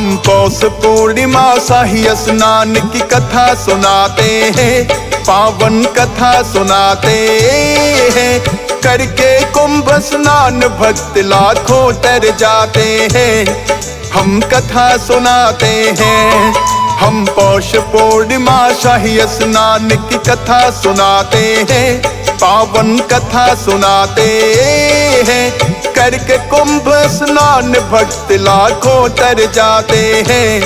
हम पौष पूर्णिमा शाही स्नान की कथा सुनाते हैं, पावन कथा सुनाते हैं। करके कुंभ स्नान भक्त लाखों तर जाते हैं, हम कथा सुनाते हैं। हम पौष पूर्णिमा शाही स्नान की कथा सुनाते हैं, पावन कथा सुनाते हैं। करके कुंभ स्नान भक्त लाखों तर जाते हैं,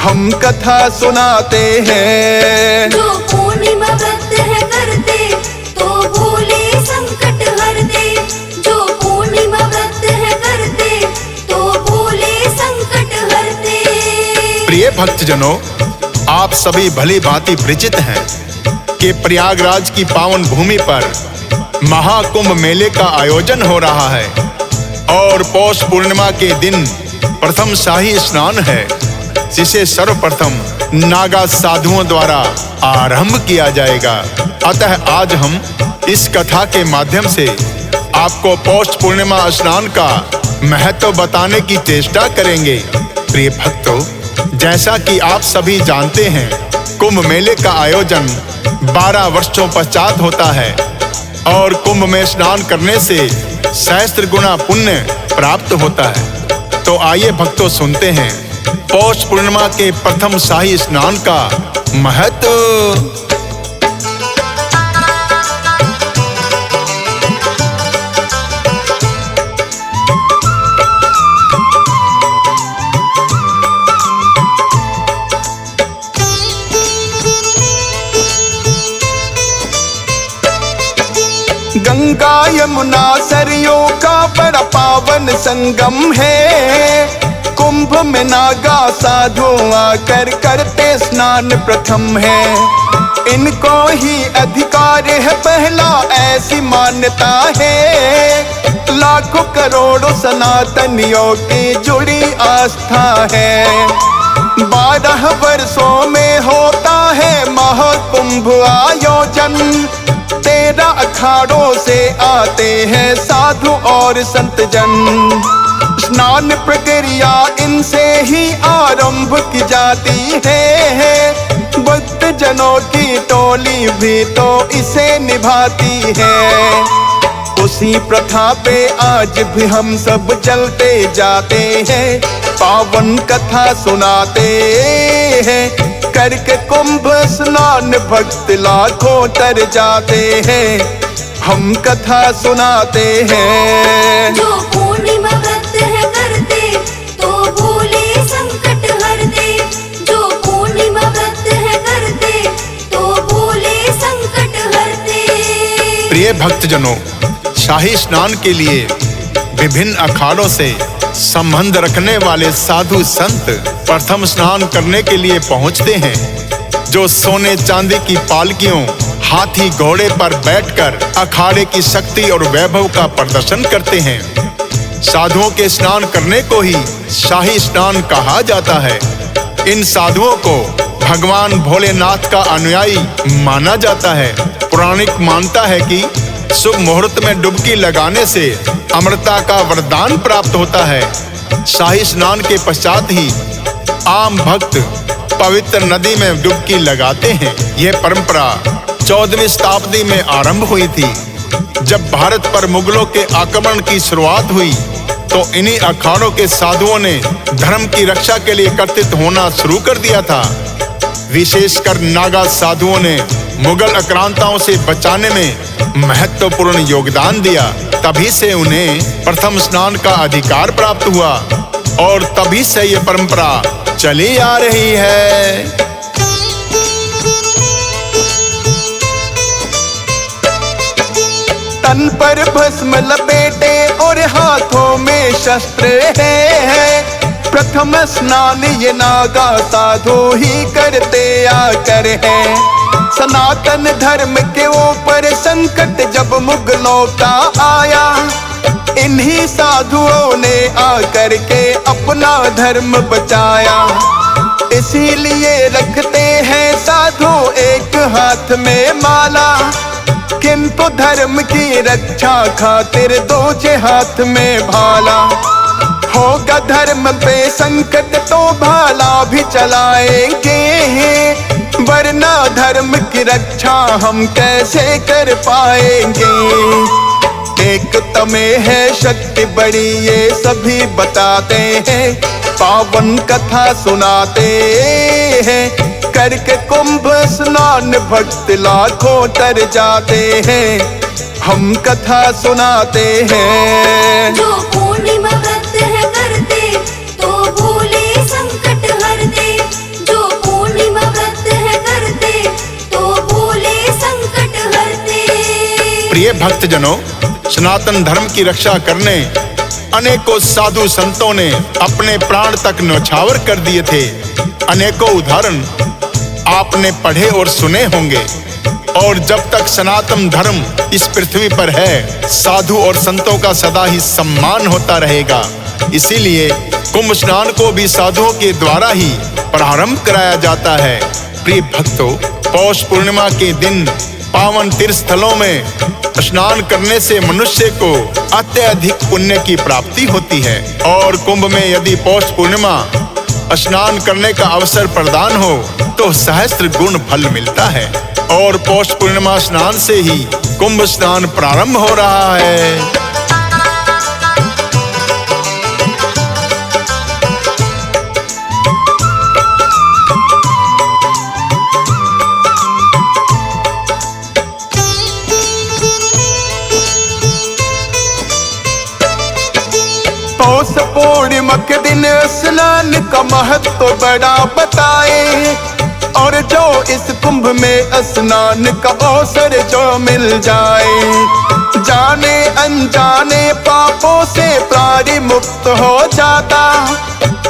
हम कथा सुनाते हैं। जो पूर्णिमा व्रत है करते तो भोले संकट हर दे। जो पूर्णिमा व्रत है करते तो भोले संकट हर दे। प्रिय भक्तजनों, आप सभी भली भांति परिचित हैं कि प्रयागराज की पावन भूमि पर महाकुंभ मेले का आयोजन हो रहा है और पौष पूर्णिमा के दिन प्रथम शाही स्नान है, जिसे सर्वप्रथम नागा साधुओं द्वारा आरंभ किया जाएगा। अतः आज हम इस कथा के माध्यम से आपको पौष पूर्णिमा स्नान का महत्व बताने की चेष्टा करेंगे। प्रिय भक्तों, जैसा कि आप सभी जानते हैं, कुंभ मेले का आयोजन 12 वर्षों पश्चात होता है और कुंभ में स्नान करने से सहस्त्र गुना पुण्य प्राप्त होता है। तो आइए भक्तों, सुनते हैं पौष पूर्णिमा के प्रथम शाही स्नान का महत्व। गंगा यमुना सरयों का बड़ा पावन संगम है। कुंभ में नागा साधु आकर करते स्नान प्रथम है। इनको ही अधिकार है पहला, ऐसी मान्यता है। लाखों करोड़ों सनातनियों की जुड़ी आस्था है। 12 वर्षों में होता है महाकुंभ आयोजन। 13 अखाड़ों से आते हैं साधु और संत जन। स्नान प्रक्रिया इनसे ही आरंभ की जाती है। भक्त जनों की टोली भी तो इसे निभाती है। उसी प्रथा पे आज भी हम सब चलते जाते हैं, पावन कथा सुनाते हैं। करके कुंभ स्नान भक्त लाखों तर जाते हैं, हम कथा सुनाते हैं। जो पूर्णिमा व्रत है करते तो भोले संकट हर दे। जो पूर्णिमा व्रत है करते तो भोले संकट हर दे। प्रिय भक्तजनों, शाही स्नान के लिए विभिन्न अखाड़ों से संबंध रखने वाले साधु संत प्रथम स्नान करने के लिए पहुंचते हैं, जो सोने चांदी की पालकियों, हाथी घोड़े पर बैठकर अखाड़े की शक्ति और वैभव का प्रदर्शन करते हैं। साधुओं के स्नान करने को ही शाही स्नान कहा जाता है। इन साधुओं को भगवान भोलेनाथ का अनुयायी माना जाता है। पौराणिक मानता है कि शुभ मुहूर्त में डुबकी लगाने से अमरता का वरदान प्राप्त होता है। शाही स्नान के पश्चात ही आम भक्त पवित्र नदी में डुबकी लगाते हैं। यह परंपरा 14वीं शताब्दी में आरंभ हुई थी। जब भारत पर मुगलों के आक्रमण की शुरुआत हुई तो इन्हीं अखाड़ों के साधुओं ने धर्म की रक्षा के लिए एकत्रित होना शुरू कर दिया था। विशेषकर नागा साधुओं ने मुगल आक्रांताओं से बचाने में महत्वपूर्ण योगदान दिया। तभी से उन्हें प्रथम स्नान का अधिकार प्राप्त हुआ और तभी से ये परंपरा चली आ रही है। तन पर भस्म लपेटे और हाथों में शस्त्र है। प्रथम स्नान ये नागा साधु ही करते आकर है। सनातन धर्म के ऊपर संकट जब मुगलों का आया, इन्हीं साधुओं ने आकर के अपना धर्म बचाया। इसीलिए रखते हैं साधु एक हाथ में माला, किंतु धर्म की रक्षा खातिर दूसरे हाथ में भाला। होगा धर्म पे संकट तो भाला भी चलाएंगे, वरना धर्म की रक्षा हम कैसे कर पाएंगे। एकता में है शक्ति बड़ी ये सभी बताते हैं, पावन कथा सुनाते हैं। करके कुंभ स्नान भक्त लाखों तर जाते हैं, हम कथा सुनाते हैं। जो पूर्णिमा व्रत है करते तो भूले संकट हरते, जो पूर्णिमा व्रत है करते तो भूले संकट हरते। प्रिय भक्तजनों, सनातन धर्म की रक्षा करने अनेकों साधु संतों ने अपने प्राण तक न्यौछावर कर दिए थे। अनेकों उदाहरण आपने पढ़े और सुने होंगे। और जब तक सनातन धर्म इस पृथ्वी पर है, साधु और संतों का सदा ही सम्मान होता रहेगा। इसीलिए कुंभ स्नान को भी साधुओं के द्वारा ही प्रारंभ कराया जाता है। प्रिय भक्तों, पौष पूर्णिमा के दिन पावन तीर्थ स्थलों में स्नान करने से मनुष्य को अत्यधिक पुण्य की प्राप्ति होती है। और कुंभ में यदि पौष पूर्णिमा स्नान करने का अवसर प्रदान हो तो सहस्त्र गुण फल मिलता है। और पौष पूर्णिमा स्नान से ही कुंभ स्नान प्रारंभ हो रहा है। पौष पूर्णिमा के दिन स्नान का महत्व बड़ा बताए, और जो इस कुंभ में स्नान का अवसर जो मिल जाए, जाने अनजाने पापों से प्राणी मुक्त हो जाता,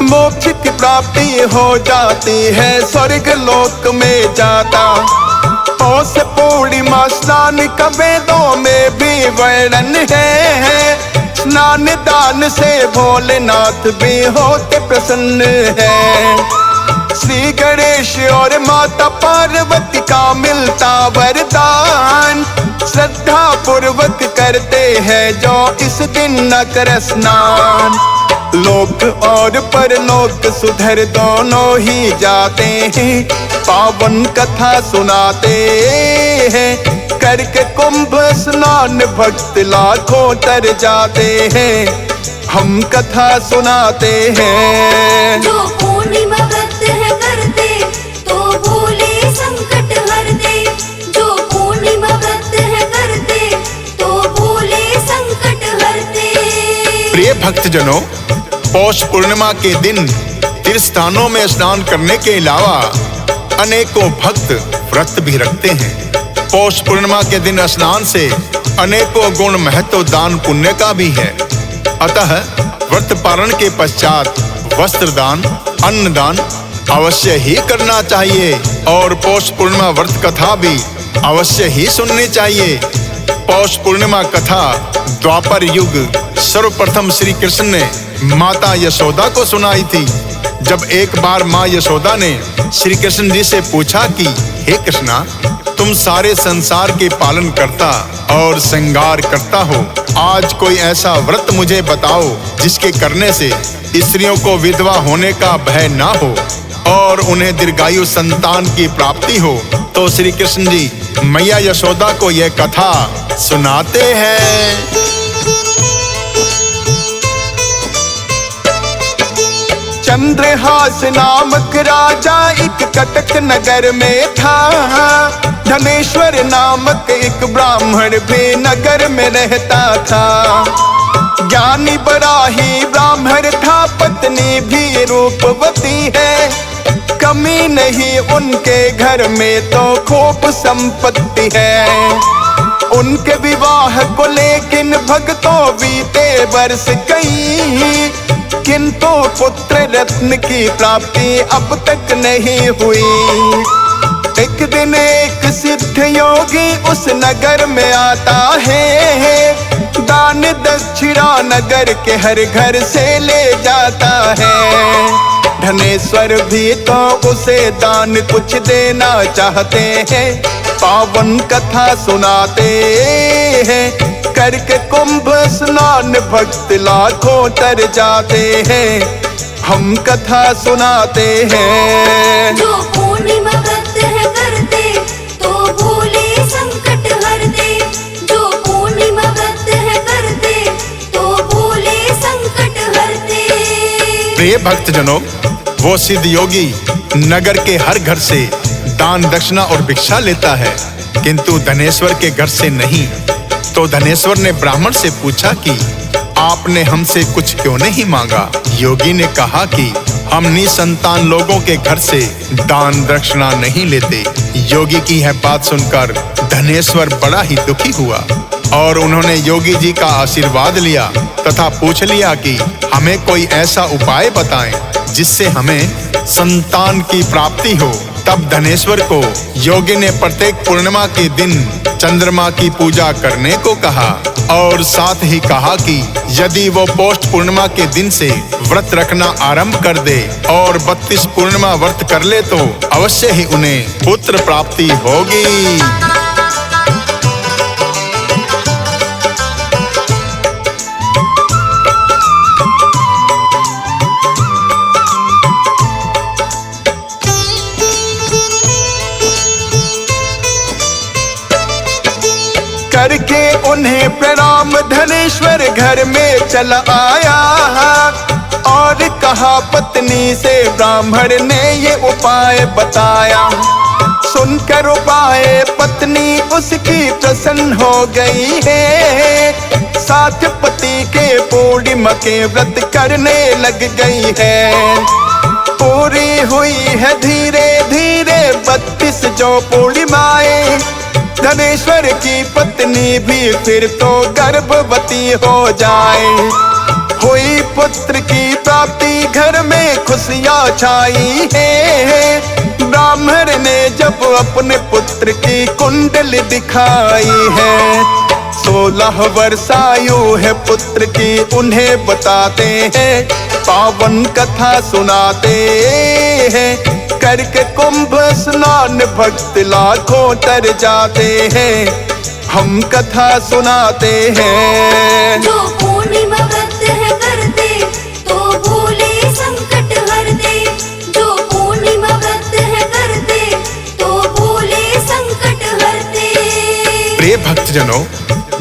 मोक्ष की प्राप्ति हो जाती है, स्वर्ग लोक में जाता। पौष पूर्णिमा स्नान का वेदों में भी वर्णन है, स्नान दान से भोलेनाथ भी होते प्रसन्न है। श्री गणेश और माता पार्वती का मिलता वरदान, श्रद्धा पूर्वक करते हैं जो इस दिन न कर स्नान। लोक और परलोक सुधर दोनों ही जाते हैं, पावन कथा सुनाते हैं। करके कुंभ स्नान भक्त लाखों तर जाते हैं, हम कथा सुनाते हैं। जो पूर्णिमा व्रत है करते तो भूले संकट हरते, जो पूर्णिमा व्रत है करते तो भूले संकट हरते। प्रिय भक्तजनों, पौष पूर्णिमा के दिन तीर्थ स्थानों में स्नान करने के अलावा अनेकों भक्त व्रत भी रखते हैं। पौष पूर्णिमा के दिन स्नान से अनेकों गुण महत्व दान पुण्य का भी है। अतः व्रत पारण के पश्चात वस्त्र दान, अन्न दान अवश्य ही करना चाहिए। और पौष पूर्णिमा व्रत कथा भी अवश्य ही सुननी चाहिए। पौष पूर्णिमा कथा द्वापर युग सर्वप्रथम श्री कृष्ण ने माता यशोदा को सुनाई थी। जब एक बार माँ यशोदा ने श्री कृष्ण जी से पूछा कि हे कृष्णा, तुम सारे संसार के पालन करता और श्रृंगार करता हो, आज कोई ऐसा व्रत मुझे बताओ जिसके करने से स्त्रियों को विधवा होने का भय ना हो और उन्हें दीर्घायु संतान की प्राप्ति हो। तो श्री कृष्ण जी मैया यशोदा को यह कथा सुनाते हैं। चंद्रहास नामक राजा एक कटक नगर में था, धनेश्वर नामक एक ब्राह्मण भी नगर में रहता था। ज्ञानी बड़ा ही ब्राह्मण था, पत्नी भी रूपवती है, कमी नहीं उनके घर में तो खूब संपत्ति है। उनके विवाह को लेकिन भक्तों बीते वर्ष कई, किंतु पुत्र रत्न की प्राप्ति अब तक नहीं हुई। एक दिन एक सिद्ध योगी उस नगर में आता है, दान दक्षिणा नगर के हर घर से ले जाता है। धनेश्वर भी तो उसे दान कुछ देना चाहते हैं, पावन कथा सुनाते हैं। करके कुंभ स्नान भक्त लाखों तर जाते हैं, हम कथा सुनाते हैं। जो पूर्णिमा व्रत है करते तो भूले संकट हरते, जो पूर्णिमा व्रत है करते तो भूले संकट हरते। प्रिय भक्तजनों, वो सिद्ध योगी नगर के हर घर से दान दक्षिणा और भिक्षा लेता है, किंतु धनेश्वर के घर से नहीं। तो धनेश्वर ने ब्राह्मण से पूछा कि आपने हमसे कुछ क्यों नहीं मांगा? योगी ने कहा कि हम निसंतान लोगों के घर से दान दक्षिणा नहीं लेते। योगी की यह बात सुनकर धनेश्वर बड़ा ही दुखी हुआ और उन्होंने योगी जी का आशीर्वाद लिया तथा पूछ लिया कि हमें कोई ऐसा उपाय बताएं जिससे हमें संतान की प्राप्ति हो। तब धनेश्वर को योगी ने प्रत्येक पूर्णिमा के दिन चंद्रमा की पूजा करने को कहा और साथ ही कहा कि यदि वो पौष पूर्णिमा के दिन से व्रत रखना आरंभ कर दे और 32 पूर्णिमा व्रत कर ले तो अवश्य ही उन्हें पुत्र प्राप्ति होगी। करके उन्हें प्रणाम धनेश्वर घर में चला आया और कहा पत्नी से ब्राह्मण ने ये उपाय बताया। सुनकर उपाय पत्नी उसकी प्रसन्न हो गई है, साथ पति के पूर्णिमा के व्रत करने लग गई है। पूरी हुई है धीरे धीरे 32 जो पूर्णिमाएं, धनेश्वर की पत्नी भी फिर तो गर्भवती हो जाए। हुई पुत्र की प्राप्ति, घर में खुशियां छाई है। ब्राह्मण ने जब अपने पुत्र की कुंडली दिखाई है, 16 वर्ष आयु है पुत्र की, उन्हें बताते हैं, पावन कथा सुनाते हैं। करके कुंभ स्नान भक्त लाखों तर जाते हैं, हम कथा सुनाते हैं। जो पूर्णिमा व्रत है करते तो भूले संकट हरते, जो पूर्णिमा व्रत है करते तो भूले संकट हरते। प्रिय भक्तजनों,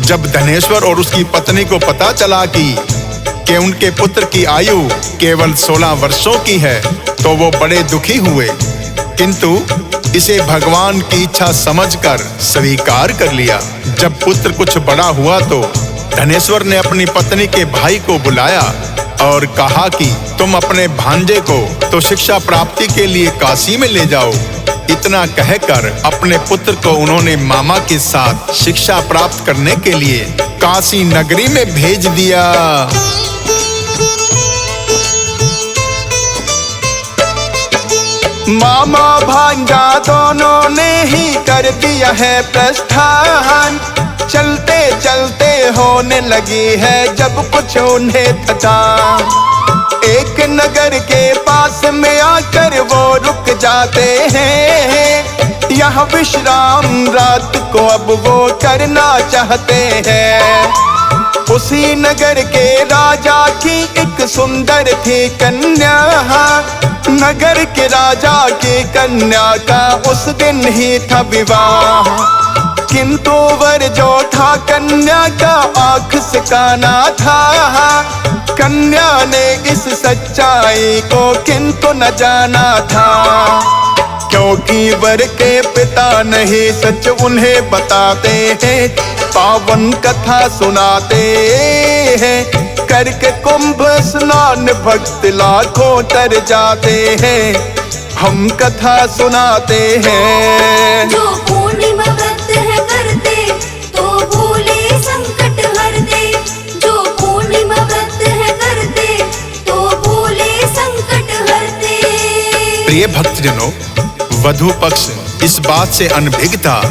जब धनेश्वर और उसकी पत्नी को पता चला कि उनके पुत्र की आयु केवल 16 वर्षों की है तो वो बड़े दुखी हुए, किंतु इसे भगवान की इच्छा समझकर स्वीकार कर लिया। जब पुत्र कुछ बड़ा हुआ तो धनेश्वर ने अपनी पत्नी के भाई को बुलाया और कहा कि तुम अपने भांजे को तो शिक्षा प्राप्ति के लिए काशी में ले जाओ। इतना कहकर अपने पुत्र को उन्होंने मामा के साथ शिक्षा प्राप्त करने के लिए काशी नगरी में भेज दिया। मामा भांजा दोनों ने ही कर दिया है प्रस्थान, चलते चलते होने लगी है जब कुछ उन्हें थकान। एक नगर के पास में आकर वो रुक जाते हैं, यहाँ विश्राम रात को अब वो करना चाहते हैं। उसी नगर के राजा की एक सुंदर थी कन्या, नगर के राजा की कन्या का उस दिन ही था विवाह, किंतु वर जो था कन्या का आंख से काना था। कन्या ने इस सच्चाई को किंतु न जाना था, क्योंकि वर के पिता नहीं सच उन्हें बताते हैं, पावन कथा सुनाते हैं। करके कुंभ स्नान भक्त लाखों तर जाते हैं, हम कथा सुनाते हैं। जो पूर्णिमा व्रत है करते तो भूले संकट हरते, जो पूर्णिमा व्रत है करते तो भूले संकट हरते। प्रिय भक्तजनों, वधू पक्ष इस बात से अनभिज्ञ था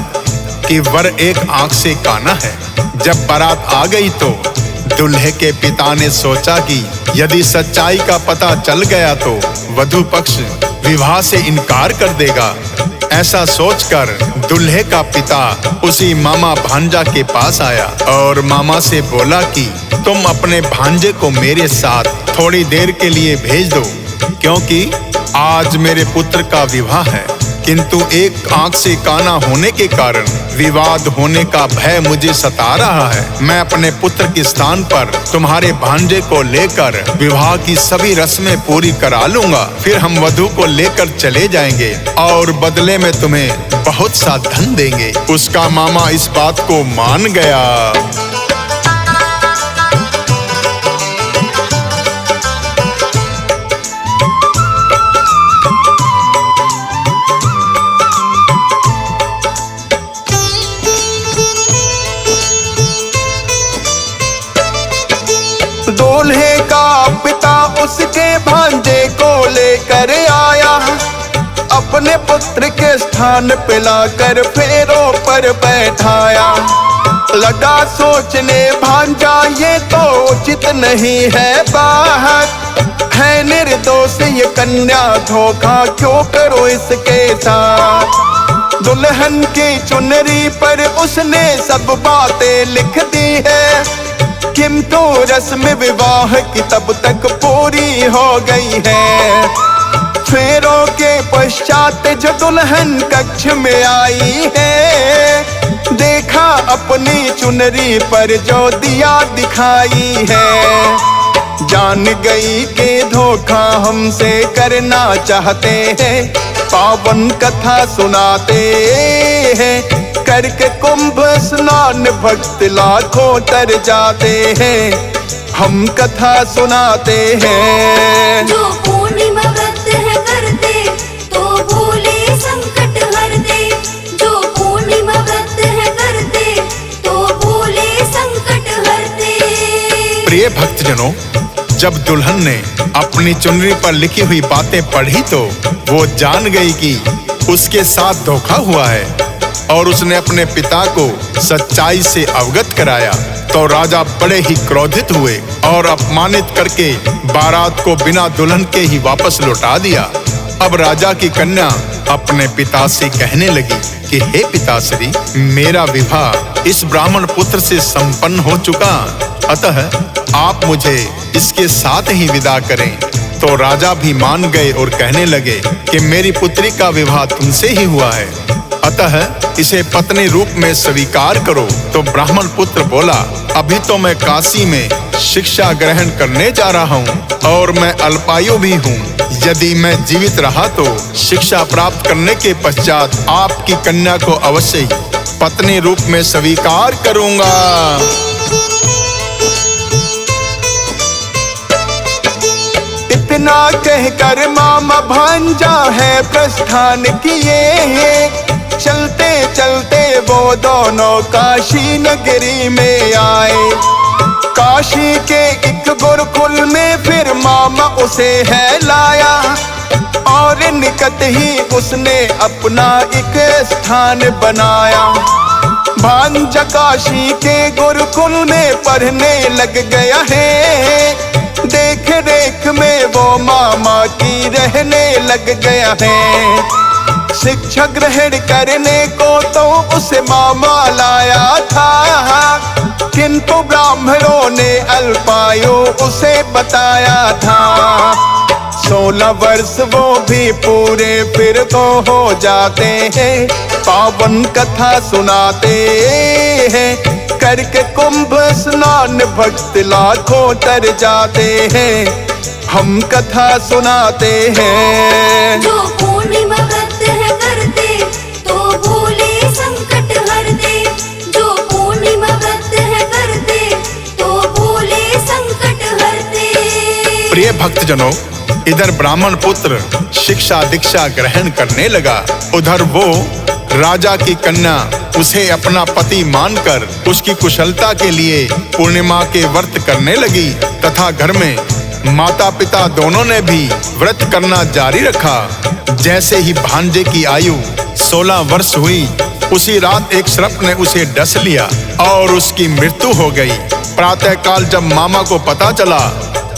कि वर एक आंख से काना है। जब बारात आ गई तो दूल्हे के पिता ने सोचा कि यदि सच्चाई का पता चल गया तो वधू पक्ष विवाह से इनकार कर देगा। ऐसा सोचकर दूल्हे का पिता उसी मामा भांजा के पास आया और मामा से बोला कि तुम अपने भांजे को मेरे साथ थोड़ी देर के लिए भेज दो, क्योंकि आज मेरे पुत्र का विवाह है। किंतु एक आंख से काना होने के कारण विवाद होने का भय मुझे सता रहा है। मैं अपने पुत्र के स्थान पर तुम्हारे भांजे को लेकर विवाह की सभी रस्में पूरी करा लूंगा, फिर हम वधू को लेकर चले जाएंगे और बदले में तुम्हें बहुत सा धन देंगे। उसका मामा इस बात को मान गया। दूल्हे का पिता उसके भांजे को लेकर आया, अपने पुत्र के स्थान पे लाकर फेरों पर बैठाया। लगा सोचने भांजा ये तो उचित नहीं है बात, है निर्दोष ये कन्या, धोखा क्यों करो इसके साथ। दुल्हन की चुनरी पर उसने सब बातें लिख दी है, किंतु रस्म विवाह की तब तक पूरी हो गई है। फेरों के पश्चात जो दुल्हन कक्ष में आई है, देखा अपनी चुनरी पर जो दिया दिखाई है। जान गई कि धोखा हमसे करना चाहते हैं, पावन कथा सुनाते हैं। करके कुंभ स्नान भक्त लाखों तर जाते हैं, हम कथा सुनाते हैं। जो पूर्णिमा व्रत है करते तो भूले संकट हरते, जो पूर्णिमा व्रत है करते तो भूले संकट हरते। प्रिय भक्तजनों, जब दुल्हन ने अपनी चुनरी पर लिखी हुई बातें पढ़ी तो वो जान गई कि उसके साथ धोखा हुआ है और उसने अपने पिता को सच्चाई से अवगत कराया। तो राजा बड़े ही क्रोधित हुए और अपमानित करके बारात को बिना दुल्हन के ही वापस लौटा दिया। अब राजा की कन्या अपने पिता से कहने लगी कि हे पिताश्री, मेरा विवाह इस ब्राह्मण पुत्र से संपन्न हो चुका, अतः आप मुझे इसके साथ ही विदा करें। तो राजा भी मान गए और कहने लगे कि मेरी पुत्री का विवाह तुमसे ही हुआ है, अतः इसे पत्नी रूप में स्वीकार करो। तो ब्राह्मण पुत्र बोला, अभी तो मैं काशी में शिक्षा ग्रहण करने जा रहा हूँ और मैं अल्पायु भी हूँ। यदि मैं जीवित रहा तो शिक्षा प्राप्त करने के पश्चात आपकी कन्या को अवश्य ही पत्नी रूप में स्वीकार करूँगा। इतना कहकर मामा भांजा है प्रस्थान किए, चलते चलते वो दोनों काशी नगरी में आए। काशी के एक गुरुकुल में फिर मामा उसे है लाया और निकट ही उसने अपना एक स्थान बनाया। भांजा काशी के गुरुकुल में पढ़ने लग गया है, देख रेख में वो मामा की रहने लग गया है। शिक्षा ग्रहण करने को तो उसे मामा लाया था, किंतु ब्राह्मणों ने अल्पायु उसे बताया था। 16 वर्ष वो भी पूरे फिर तो हो जाते हैं, पावन कथा सुनाते हैं। करके कुंभ स्नान भक्त लाखों तर जाते हैं, हम कथा सुनाते हैं। जो पूर्णिमा व्रत है करते तो भूले संकट हरते, जो पूर्णिमा व्रत है करते तो भूले संकट हरते। प्रिय भक्तजनों, इधर ब्राह्मण पुत्र शिक्षा दीक्षा ग्रहण करने लगा, उधर वो राजा की कन्या उसे अपना पति मानकर उसकी कुशलता के लिए पूर्णिमा के व्रत करने लगी तथा घर में माता पिता दोनों ने भी व्रत करना जारी रखा। जैसे ही भांजे की आयु 16 वर्ष हुई, उसी रात एक सर्प ने उसे डस लिया और उसकी मृत्यु हो गई। प्रातःकाल जब मामा को पता चला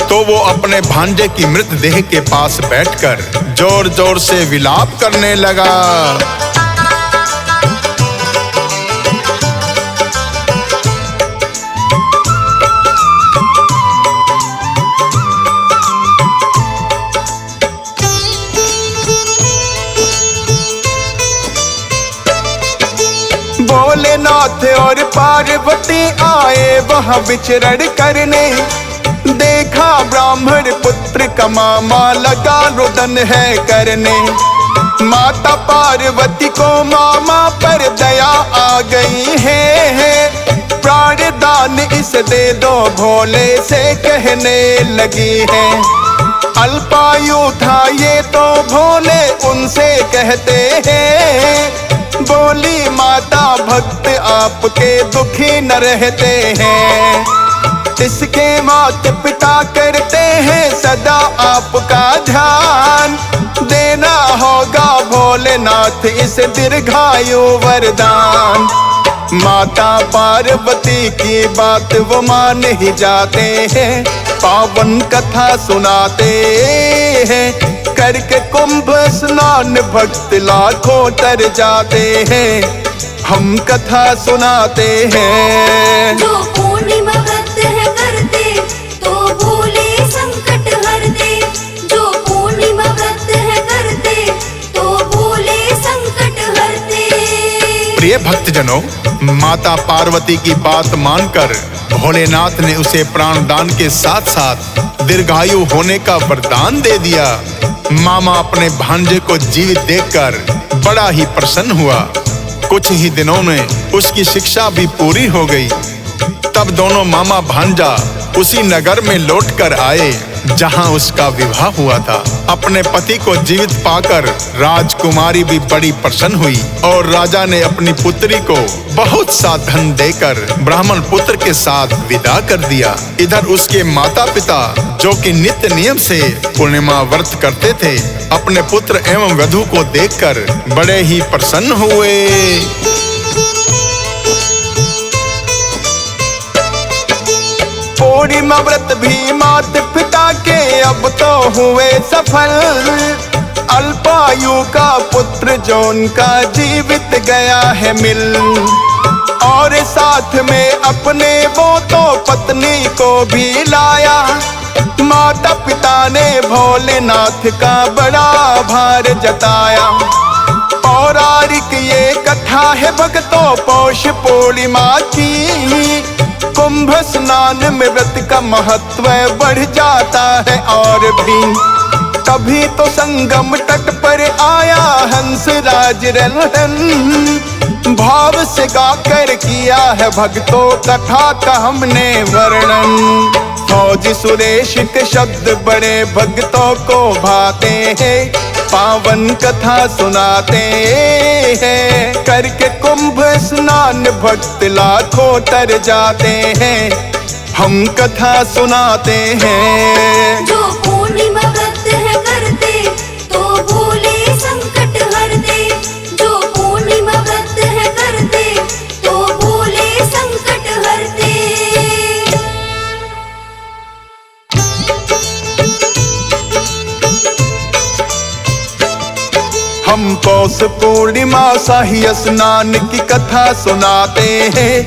तो वो अपने भांजे की मृतदेह के पास बैठकर जोर जोर से विलाप करने लगा। भोलेनाथ और पार्वती आए वहाँ विचरण करने, देखा ब्राह्मण पुत्र का मामा लगा रुदन है करने। माता पार्वती को मामा पर दया आ गई है, प्राण दान इस दे दो भोले से कहने लगी है। अल्पायु था ये तो भोले उनसे कहते हैं, बोली माता भक्त आपके दुखी न रहते हैं। इसके माता पिता करते हैं सदा आपका ध्यान, देना होगा भोलेनाथ इस दीर्घायु वरदान। माता पार्वती की बात वो मान ही जाते हैं, पावन कथा सुनाते हैं। करके कुंभ स्नान भक्त लाखों तर जाते हैं, हम कथा सुनाते हैं। जो पूर्णिमा व्रत है करते तो भोले संकट हरते, जो पूर्णिमा व्रत है करते तो भोले संकट हरते। प्रिय भक्तजनों, माता पार्वती की बात मानकर भोलेनाथ ने उसे प्राणदान के साथ साथ दीर्घायु होने का वरदान दे दिया। मामा अपने भांजे को जीवित देखकर बड़ा ही प्रसन्न हुआ। कुछ ही दिनों में उसकी शिक्षा भी पूरी हो गई। तब दोनों मामा भांजा उसी नगर में लौटकर आए जहां उसका विवाह हुआ था। अपने पति को जीवित पाकर राजकुमारी भी बड़ी प्रसन्न हुई और राजा ने अपनी पुत्री को बहुत सा धन देकर ब्राह्मण पुत्र के साथ विदा कर दिया। इधर उसके माता पिता जो कि नित्य नियम से पूर्णिमा व्रत करते थे, अपने पुत्र एवं वधू को देखकर बड़े ही प्रसन्न हुए। पूर्णिमा व्रत भी माता पिता के अब तो हुए सफल, अल्पायु का पुत्र जो उनका जीवित गया है मिल। और साथ में अपने वो तो पत्नी को भी लाया, माता पिता ने भोलेनाथ का बड़ा भार जताया। पौराणिक ये कथा है भक्तों पौष पूर्णिमा की, कुंभ स्नान में व्रत का महत्व बढ़ जाता है और भी। तभी तो संगम तट पर आया हंस राज रंजन, भाव से गाकर किया है भक्तों कथा का हमने वर्णन। फौजी सुरेश के शब्द बड़े भक्तों को भाते हैं, पावन कथा सुनाते हैं। करके कुंभ स्नान भक्त लाखों तर जाते हैं, हम कथा सुनाते हैं। जो पूर्णिमा व्रत है करते तो भोले संकट हरते, जो पूर्णिमा व्रत है करते तो भोले संकट हरते। हम पौष पूर्णिमा शाही स्नान की कथा सुनाते हैं।